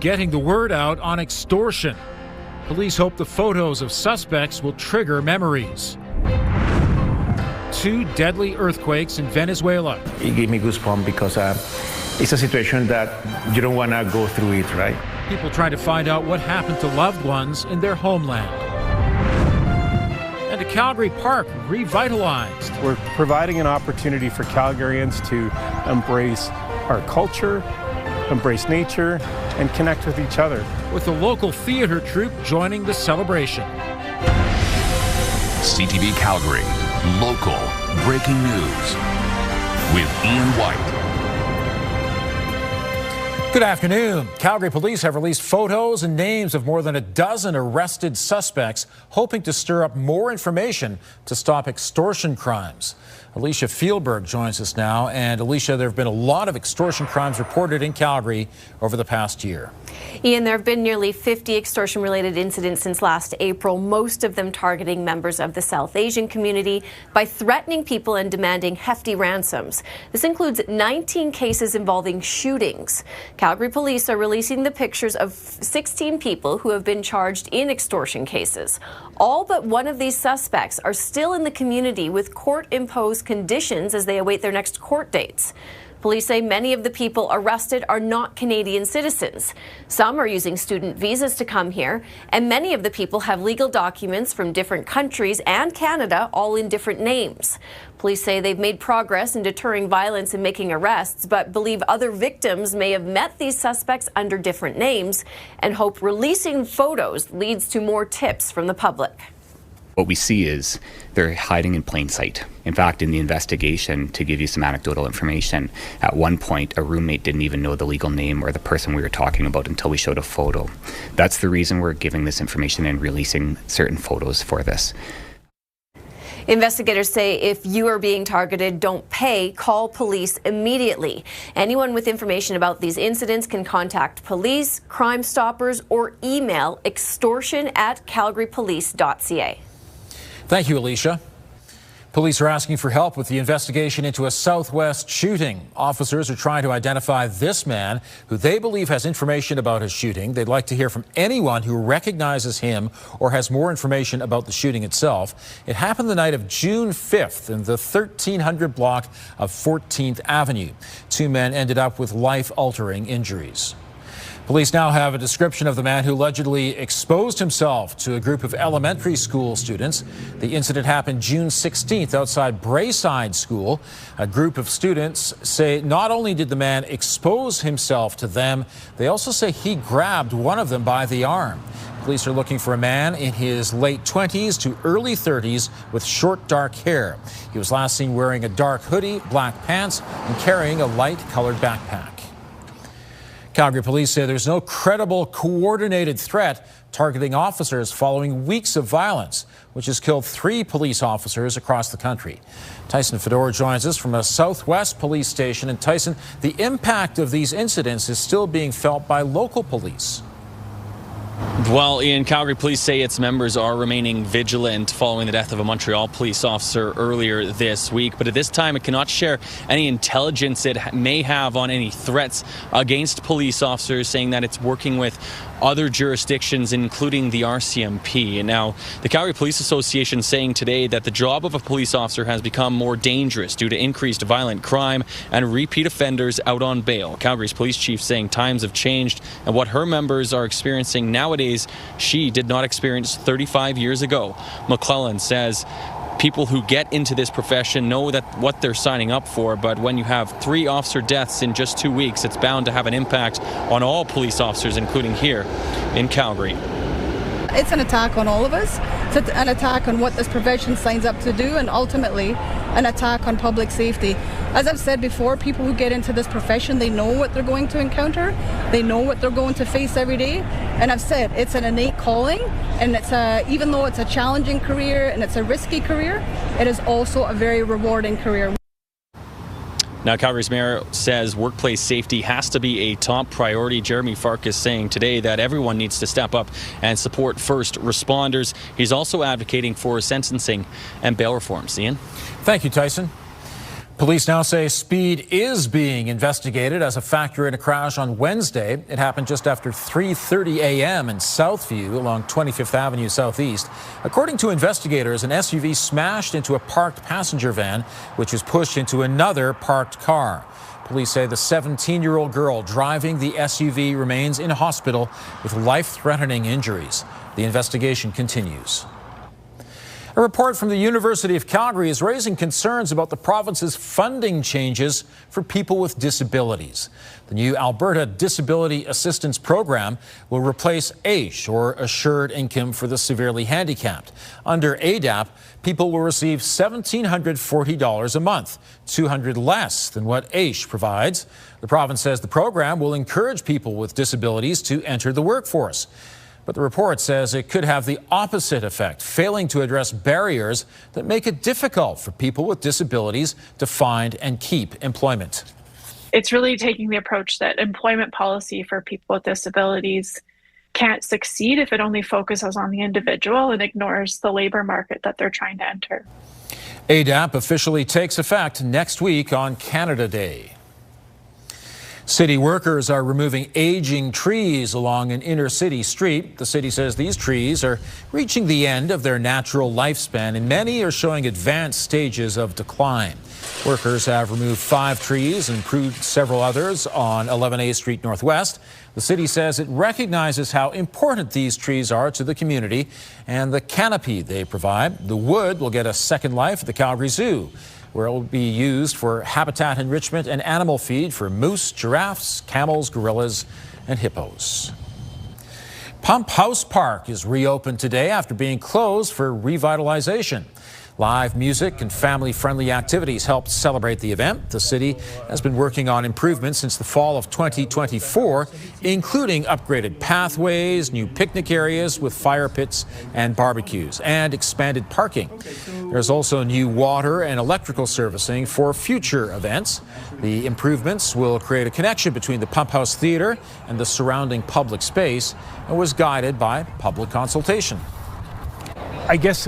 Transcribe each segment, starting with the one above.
getting the word out on extortion. Police hope the photos of suspects will trigger memories. 2 deadly earthquakes in Venezuela. It gave me goosebumps because it's a situation that you don't want to go through it, right? People trying to find out what happened to loved ones in their homeland. And a Calgary park revitalized. We're providing an opportunity for Calgarians to embrace our culture, embrace nature, and connect with each other. With a local theater troupe joining the celebration. CTV Calgary, local breaking news with Ian White. Good afternoon. Calgary police have released photos and names of more than a dozen arrested suspects, hoping to stir up more information to stop extortion crimes. Alicia Fieldberg joins us now. And Alicia, there have been a lot of extortion crimes reported in Calgary over the past year. Ian, there have been nearly 50 extortion-related incidents since last April, most of them targeting members of the South Asian community by threatening people and demanding hefty ransoms. This includes 19 cases involving shootings. Calgary police are releasing the pictures of 16 people who have been charged in extortion cases. All but one of these suspects are still in the community with court-imposed conditions as they await their next court dates. Police say many of the people arrested are not Canadian citizens. Some are using student visas to come here, and many of the people have legal documents from different countries and Canada, all in different names. Police say they've made progress in deterring violence and making arrests, but believe other victims may have met these suspects under different names and hope releasing photos leads to more tips from the public. What we see is they're hiding in plain sight. In fact, in the investigation, to give you some anecdotal information, at one point, a roommate didn't even know the legal name or the person we were talking about until we showed a photo. That's the reason we're giving this information and releasing certain photos for this. Investigators say if you are being targeted, don't pay, call police immediately. Anyone with information about these incidents can contact police, Crime Stoppers, or email extortion@calgarypolice.ca. Thank you, Alicia. Police are asking for help with the investigation into a Southwest shooting. Officers are trying to identify this man who they believe has information about his shooting. They'd like to hear from anyone who recognizes him or has more information about the shooting itself. It happened the night of June 5th in the 1300 block of 14th Avenue. 2 men ended up with life-altering injuries. Police now have a description of the man who allegedly exposed himself to a group of elementary school students. The incident happened June 16th outside Braeside School. A group of students say not only did the man expose himself to them, they also say he grabbed one of them by the arm. Police are looking for a man in his late 20s to early 30s with short, dark hair. He was last seen wearing a dark hoodie, black pants, and carrying a light-colored backpack. Calgary police say there's no credible, coordinated threat targeting officers following weeks of violence, which has killed 3 police officers across the country. Tyson Fedor joins us from a Southwest police station. And Tyson, the impact of these incidents is still being felt by local police. Well, Ian, Calgary police say its members are remaining vigilant following the death of a Montreal police officer earlier this week. But at this time, it cannot share any intelligence it may have on any threats against police officers, saying that it's working with other jurisdictions, including the RCMP. And now, the Calgary Police Association saying today that the job of a police officer has become more dangerous due to increased violent crime and repeat offenders out on bail. Calgary's police chief saying times have changed, and what her members are experiencing nowadays, she did not experience 35 years ago. McClellan says people who get into this profession know that what they're signing up for, but when you have 3 officer deaths in just 2 weeks, it's bound to have an impact on all police officers, including here in Calgary. It's an attack on all of us. It's an attack on what this profession signs up to do, and ultimately an attack on public safety. As I've said before, people who get into this profession, they know what they're going to encounter. They know what they're going to face every day. And I've said it's an innate calling, and even though it's a challenging career and it's a risky career, it is also a very rewarding career. Now, Calgary's mayor says workplace safety has to be a top priority. Jeremy Farkas saying today that everyone needs to step up and support first responders. He's also advocating for sentencing and bail reforms. Ian? Thank you, Tyson. Police now say speed is being investigated as a factor in a crash on Wednesday. It happened just after 3:30 a.m. in Southview along 25th Avenue Southeast. According to investigators, an SUV smashed into a parked passenger van, which was pushed into another parked car. Police say the 17-year-old girl driving the SUV remains in hospital with life-threatening injuries. The investigation continues. A report from the University of Calgary is raising concerns about the province's funding changes for people with disabilities. The new Alberta Disability Assistance Program will replace AISH, or Assured Income for the Severely Handicapped. Under ADAP, people will receive $1,740 a month, $200 less than what AISH provides. The province says the program will encourage people with disabilities to enter the workforce. But the report says it could have the opposite effect, failing to address barriers that make it difficult for people with disabilities to find and keep employment. It's really taking the approach that employment policy for people with disabilities can't succeed if it only focuses on the individual and ignores the labor market that they're trying to enter. ADAP officially takes effect next week on Canada Day. City workers are removing aging trees along an inner city street. The city says these trees are reaching the end of their natural lifespan, and many are showing advanced stages of decline. Workers have removed 5 trees and pruned several others on 11A Street Northwest. The city says it recognizes how important these trees are to the community and the canopy they provide. The wood will get a second life at the Calgary Zoo, where it will be used for habitat enrichment and animal feed for moose, giraffes, camels, gorillas, and hippos. Pump House Park is reopened today after being closed for revitalization. Live music and family-friendly activities helped celebrate the event. The city has been working on improvements since the fall of 2024, including upgraded pathways, new picnic areas with fire pits and barbecues, and expanded parking. There's also new water and electrical servicing for future events. The improvements will create a connection between the Pump House Theatre and the surrounding public space and was guided by public consultation. I guess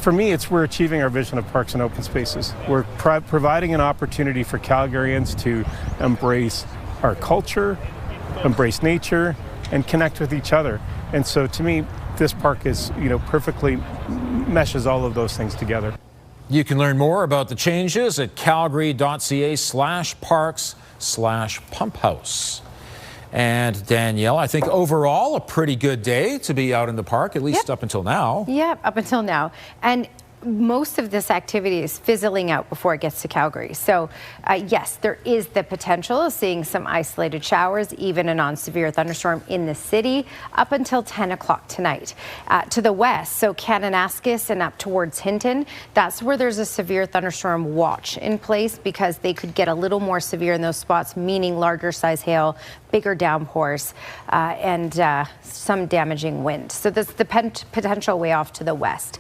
for me, we're achieving our vision of parks and open spaces. We're providing an opportunity for Calgarians to embrace our culture, embrace nature, and connect with each other. And so to me, this park is, perfectly meshes all of those things together. You can learn more about the changes at calgary.ca/parks/pumphouse. And Danielle, I think overall a pretty good day to be out in the park, at least up until now. Yep, up until now. And most of this activity is fizzling out before it gets to Calgary. So yes, there is the potential of seeing some isolated showers, even a non-severe thunderstorm in the city up until 10 o'clock tonight. To the west, so Kananaskis and up towards Hinton, that's where there's a severe thunderstorm watch in place because they could get a little more severe in those spots, meaning larger size hail, bigger downpours, and some damaging wind. So that's the potential way off to the west.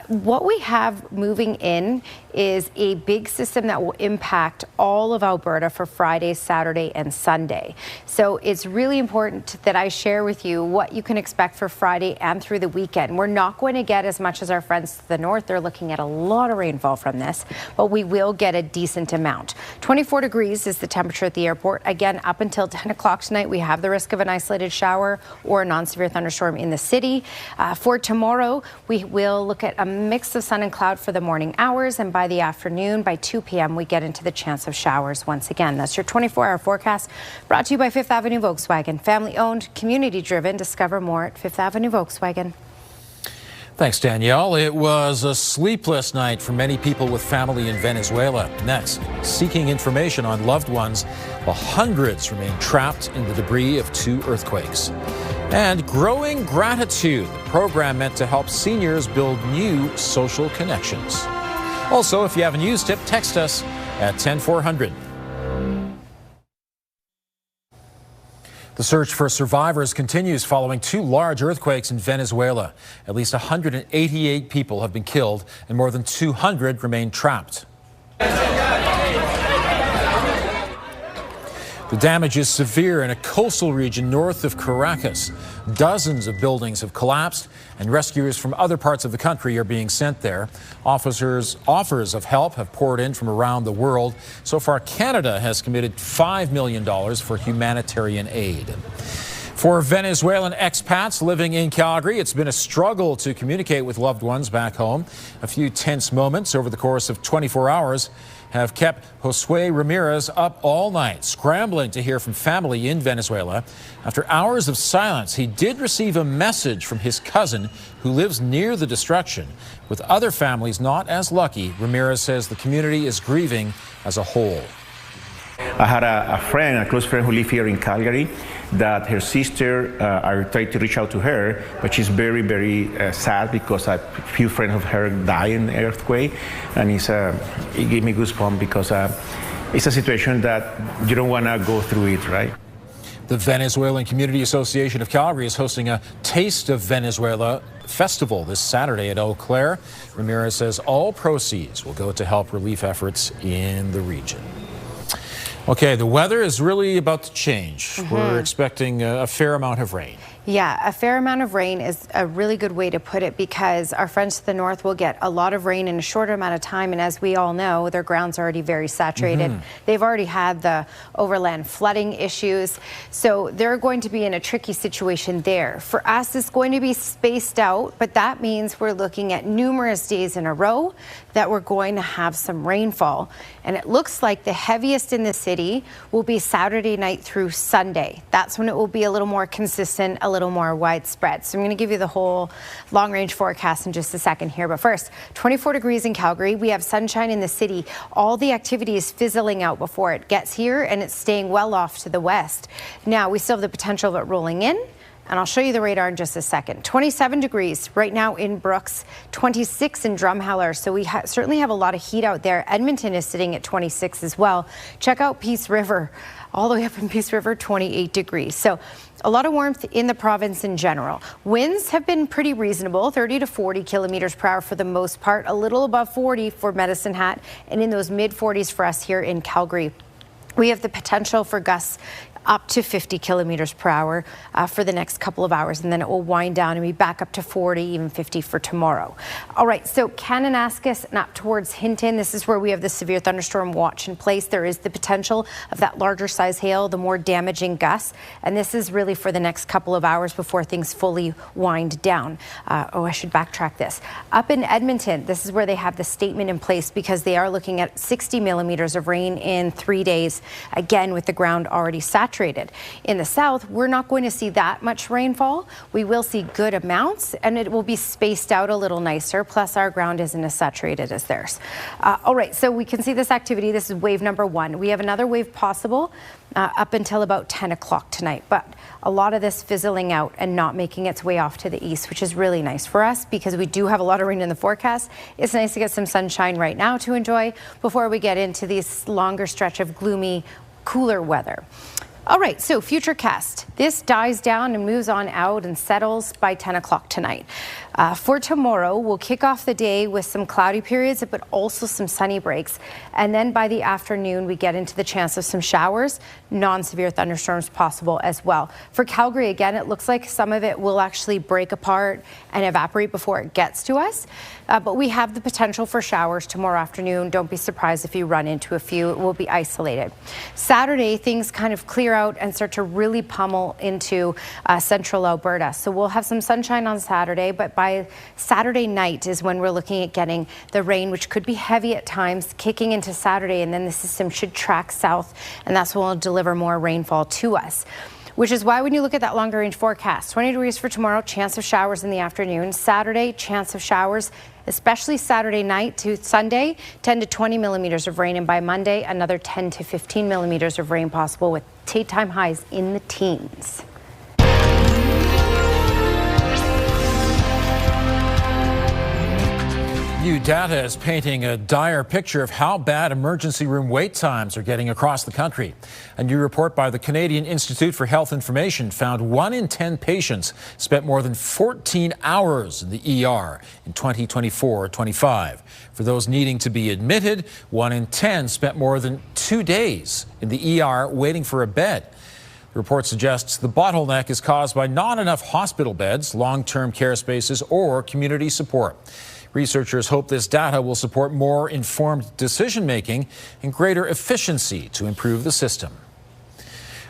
What we have moving in is a big system that will impact all of Alberta for Friday, Saturday, and Sunday. So it's really important that I share with you what you can expect for Friday and through the weekend. We're not going to get as much as our friends to the north. They're looking at a lot of rainfall from this, but we will get a decent amount. 24 degrees is the temperature at the airport. Again, up until 10 o'clock tonight, we have the risk of an isolated shower or a non-severe thunderstorm in the city. For tomorrow, we will look at a mix of sun and cloud for the morning hours, and by the afternoon, by 2 p.m., we get into the chance of showers once again. That's your 24-hour forecast, brought to you by Fifth Avenue Volkswagen. Family-owned, community-driven. Discover more at Fifth Avenue Volkswagen. Thanks, Danielle. It was a sleepless night for many people with family in Venezuela. Next, seeking information on loved ones while hundreds remain trapped in the debris of 2 earthquakes. And growing gratitude, the program meant to help seniors build new social connections. Also, if you have a news tip, text us at 10400. The search for survivors continues following 2 large earthquakes in Venezuela. At least 188 people have been killed and more than 200 remain trapped. The damage is severe in a coastal region north of Caracas. Dozens of buildings have collapsed, and rescuers from other parts of the country are being sent there. Offers of help have poured in from around the world. So far, Canada has committed $5 million for humanitarian aid. For Venezuelan expats living in Calgary, it's been a struggle to communicate with loved ones back home. A few tense moments over the course of 24 hours have kept Josue Ramirez up all night, scrambling to hear from family in Venezuela. After hours of silence, he did receive a message from his cousin who lives near the destruction. With other families not as lucky, Ramirez says the community is grieving as a whole. I had a close friend who lived here in Calgary, that her sister, I tried to reach out to her, but she's very, very sad because a few friends of her died in the earthquake. And it gave me goosebumps because it's a situation that you don't want to go through it, right? The Venezuelan Community Association of Calgary is hosting a Taste of Venezuela festival this Saturday at Eau Claire. Ramirez says all proceeds will go to help relief efforts in the region. Okay, the weather is really about to change. We're expecting a fair amount of rain. Yeah, a fair amount of rain is a really good way to put it, because our friends to the north will get a lot of rain in a shorter amount of time. And as we all know, their ground's already very saturated. They've already had the overland flooding issues. So they're going to be in a tricky situation there. For us, it's going to be spaced out, but that means we're looking at numerous days in a row that we're going to have some rainfall. And it looks like the heaviest in the city will be Saturday night through Sunday. That's when it will be a little more consistent, a little more widespread. So I'm going to give you the whole long range forecast in just a second here. But first, 24 degrees in Calgary. We have sunshine in the city. All the activity is fizzling out before it gets here, and it's staying well off to the west. Now, we still have the potential of it rolling in, and I'll show you the radar in just a second. 27 degrees right now in Brooks, 26 in Drumheller. So we certainly have a lot of heat out there. Edmonton is sitting at 26 as well. Check out Peace River. All the way up in Peace River, 28 degrees. So a lot of warmth in the province in general. Winds have been pretty reasonable, 30 to 40 kilometers per hour for the most part, a little above 40 for Medicine Hat, and in those mid 40s for us here in Calgary. We have the potential for gusts up to 50 kilometers per hour for the next couple of hours, and then it will wind down and be back up to 40, even 50 for tomorrow. All right, so Kananaskis and up towards Hinton, this is where we have the severe thunderstorm watch in place. There is the potential of that larger size hail, the more damaging gusts, and this is really for the next couple of hours before things fully wind down. I should backtrack this. Up in Edmonton, this is where they have the statement in place because they are looking at 60 millimeters of rain in 3 days, again with the ground already saturated. In the south, we're not going to see that much rainfall. We will see good amounts, and it will be spaced out a little nicer, plus our ground isn't as saturated as theirs. All right, so we can see this activity. This is wave number one. We have another wave possible up until about 10 o'clock tonight, but a lot of this fizzling out and not making its way off to the east, which is really nice for us because we do have a lot of rain in the forecast. It's nice to get some sunshine right now to enjoy before we get into this longer stretch of gloomy, cooler weather. All right, so futurecast. This dies down and moves on out and settles by 10 o'clock tonight. For tomorrow, we'll kick off the day with some cloudy periods, but also some sunny breaks. And then by the afternoon, we get into the chance of some showers, non-severe thunderstorms possible as well. For Calgary, again, it looks like some of it will actually break apart and evaporate before it gets to us. But we have the potential for showers tomorrow afternoon. Don't be surprised if you run into a few. It will be isolated. Saturday, things kind of clear out and start to really pummel into central Alberta. So we'll have some sunshine on Saturday, but by Saturday night is when we're looking at getting the rain, which could be heavy at times, kicking into Saturday, and then the system should track south, and that's when we'll deliver more rainfall to us. Which is why when you look at that longer range forecast, 20 degrees for tomorrow, chance of showers in the afternoon. Saturday, chance of showers, especially Saturday night to Sunday, 10 to 20 millimeters of rain. And by Monday, another 10 to 15 millimeters of rain possible with daytime highs in the teens. New data is painting a dire picture of how bad emergency room wait times are getting across the country. A new report by the Canadian Institute for Health Information found 1 in 10 patients spent more than 14 hours in the ER in 2024-25. For those needing to be admitted, 1 in 10 spent more than 2 days in the ER waiting for a bed. The report suggests the bottleneck is caused by not enough hospital beds, long-term care spaces, or community support. Researchers hope this data will support more informed decision-making and greater efficiency to improve the system.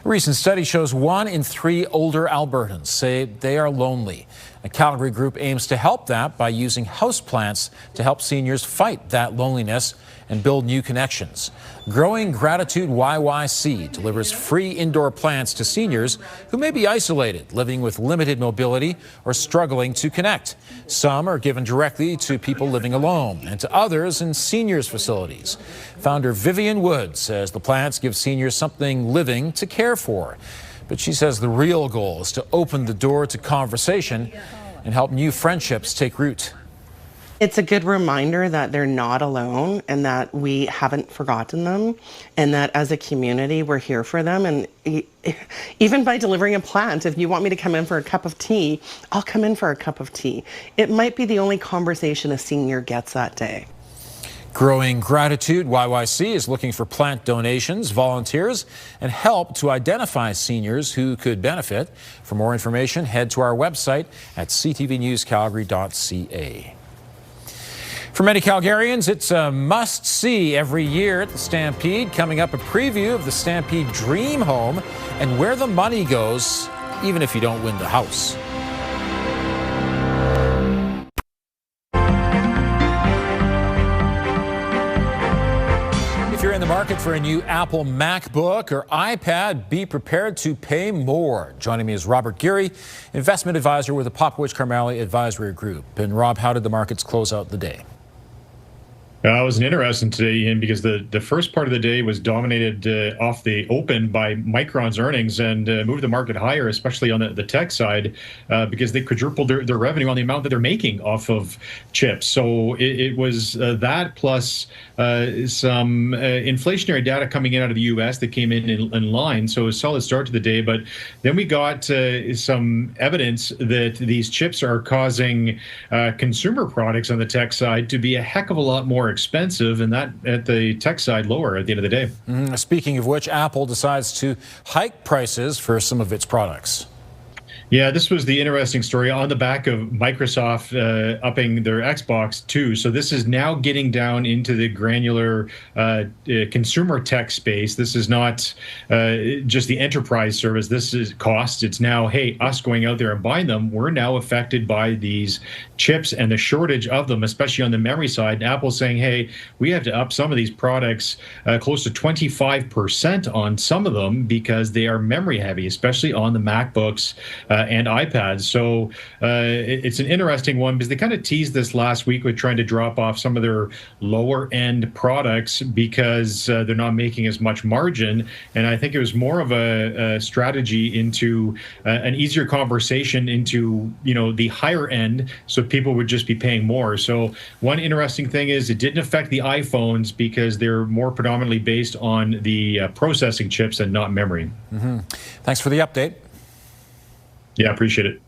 A recent study shows 1 in 3 older Albertans say they are lonely. A Calgary group aims to help that by using houseplants to help seniors fight that loneliness and build new connections. Growing Gratitude YYC delivers free indoor plants to seniors who may be isolated, living with limited mobility, or struggling to connect. Some are given directly to people living alone and to others in seniors' facilities. Founder Vivian Wood says the plants give seniors something living to care for. But she says the real goal is to open the door to conversation and help new friendships take root. It's a good reminder that they're not alone and that we haven't forgotten them and that as a community we're here for them. And even by delivering a plant, if you want me to come in for a cup of tea, I'll come in for a cup of tea. It might be the only conversation a senior gets that day. Growing Gratitude YYC is looking for plant donations, volunteers, and help to identify seniors who could benefit. For more information, head to our website at ctvnewscalgary.ca. For many Calgarians, it's a must-see every year at the Stampede. Coming up, a preview of the Stampede Dream Home and where the money goes, even if you don't win the house. If you're in the market for a new Apple MacBook or iPad, be prepared to pay more. Joining me is Robert Geary, investment advisor with the Popowich-Carmali Advisory Group. And Rob, how did the markets close out the day? It was an interesting today, Ian, because the first part of the day was dominated off the open by Micron's earnings and moved the market higher, especially on the tech side, because they quadrupled their revenue on the amount that they're making off of chips. So it was that plus some inflationary data coming in out of the U.S. that came in line. So a solid start to the day. But then we got some evidence that these chips are causing consumer products on the tech side to be a heck of a lot more expensive, and that at the tech side lower at the end of the day. Speaking of which, Apple decides to hike prices for some of its products. Yeah, this was the interesting story on the back of Microsoft upping their Xbox too. So this is now getting down into the granular consumer tech space. This is not just the enterprise service. This is cost. It's now, hey, us going out there and buying them, we're now affected by these chips and the shortage of them, especially on the memory side. And Apple's saying, hey, we have to up some of these products close to 25% on some of them because they are memory heavy, especially on the MacBooks and iPads. So it's an interesting one because they kind of teased this last week with trying to drop off some of their lower end products because they're not making as much margin. And I think it was more of a strategy into an easier conversation into, the higher end, so people would just be paying more. So one interesting thing is it didn't affect the iPhones because they're more predominantly based on the processing chips and not memory. Thanks for the update. Yeah, appreciate it.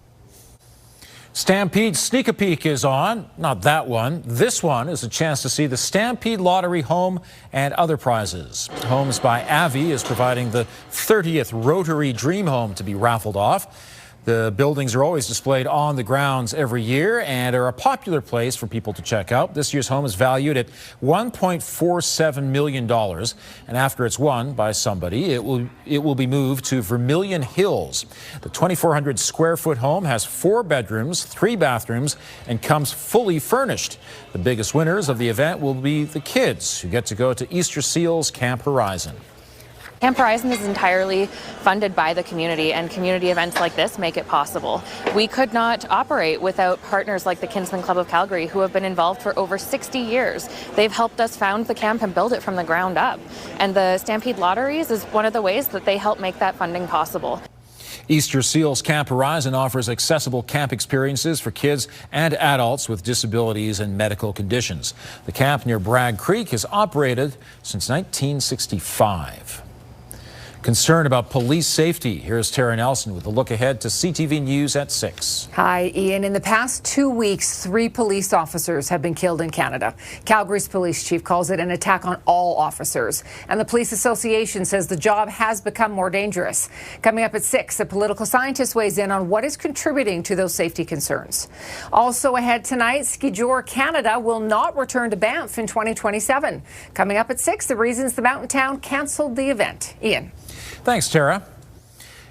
Stampede Sneak a Peek is on. Not that one. This one is a chance to see the Stampede Lottery home and other prizes. Homes by Avi is providing the 30th Rotary Dream Home to be raffled off. The buildings are always displayed on the grounds every year and are a popular place for people to check out. This year's home is valued at $1.47 million. And after it's won by somebody, it will be moved to Vermilion Hills. The 2,400 square foot home has 4 bedrooms, 3 bathrooms, and comes fully furnished. The biggest winners of the event will be the kids who get to go to Easter Seals Camp Horizon. Camp Horizon is entirely funded by the community, and community events like this make it possible. We could not operate without partners like the Kinsmen Club of Calgary, who have been involved for over 60 years. They've helped us found the camp and build it from the ground up. And the Stampede Lotteries is one of the ways that they help make that funding possible. Easter Seals Camp Horizon offers accessible camp experiences for kids and adults with disabilities and medical conditions. The camp near Bragg Creek has operated since 1965. Concern about police safety. Here's Tara Nelson with a look ahead to CTV News at 6. Hi, Ian. In the past 2 weeks, 3 police officers have been killed in Canada. Calgary's police chief calls it an attack on all officers. And the Police Association says the job has become more dangerous. Coming up at 6, a political scientist weighs in on what is contributing to those safety concerns. Also ahead tonight, Ski-Doo Canada will not return to Banff in 2027. Coming up at 6, the reasons the mountain town canceled the event. Ian. Thanks, Tara.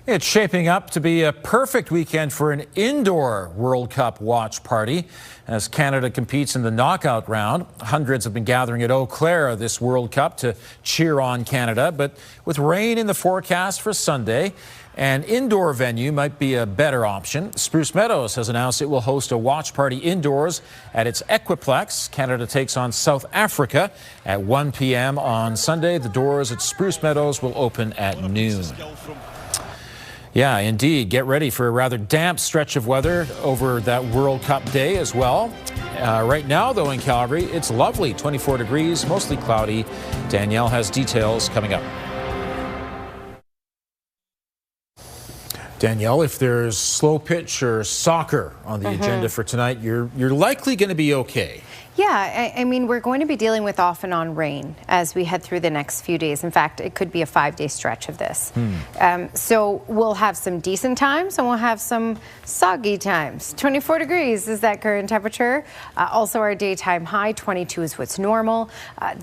It's shaping up to be a perfect weekend for an indoor World Cup watch party. As Canada competes in the knockout round, hundreds have been gathering at Eau Claire this World Cup to cheer on Canada. But with rain in the forecast for Sunday, an indoor venue might be a better option. Spruce Meadows has announced it will host a watch party indoors at its Equiplex. Canada takes on South Africa at 1 p.m. on Sunday. The doors at Spruce Meadows will open at noon. Yeah, indeed. Get ready for a rather damp stretch of weather over that World Cup day as well. Right now, though, in Calgary, it's lovely, 24 degrees, mostly cloudy. Danielle has details coming up. Danielle, if there's slow pitch or soccer on the agenda for tonight, you're likely going to be okay. Yeah, I mean, we're going to be dealing with off and on rain as we head through the next few days. In fact, it could be a 5-day stretch of this. So we'll have some decent times and we'll have some soggy times. 24 degrees is that current temperature. Also, our daytime high, 22 is what's normal.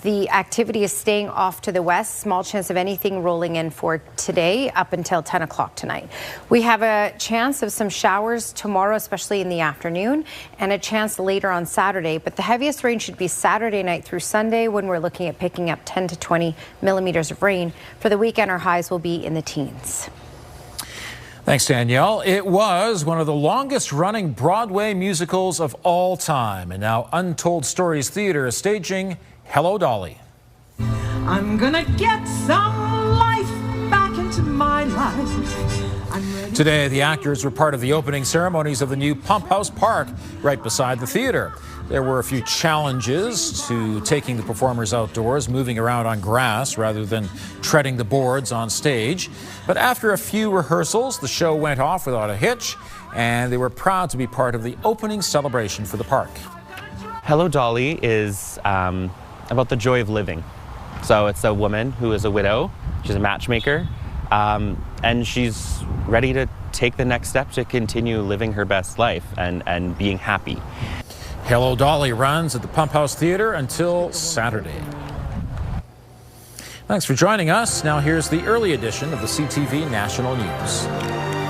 The activity is staying off to the west. Small chance of anything rolling in for today up until 10 o'clock tonight. We have a chance of some showers tomorrow, especially in the afternoon, and a chance later on Saturday. But the heaviest rain should be Saturday night through Sunday when we're looking at picking up 10 to 20 millimeters of rain. For the weekend, our highs will be in the teens. Thanks, Danielle. It was one of the longest running Broadway musicals of all time. And now Untold Stories Theatre is staging Hello, Dolly. I'm gonna get some life back into my life. Today, the actors were part of the opening ceremonies of the new Pump House Park right beside the theater. There were a few challenges to taking the performers outdoors, moving around on grass rather than treading the boards on stage. But after a few rehearsals, the show went off without a hitch, and they were proud to be part of the opening celebration for the park. Hello, Dolly is about the joy of living. So it's a woman who is a widow. She's a matchmaker. And she's ready to take the next step to continue living her best life and being happy. Hello, Dolly runs at the Pump House Theatre until Saturday. Thanks for joining us. Now here's the early edition of the CTV National News.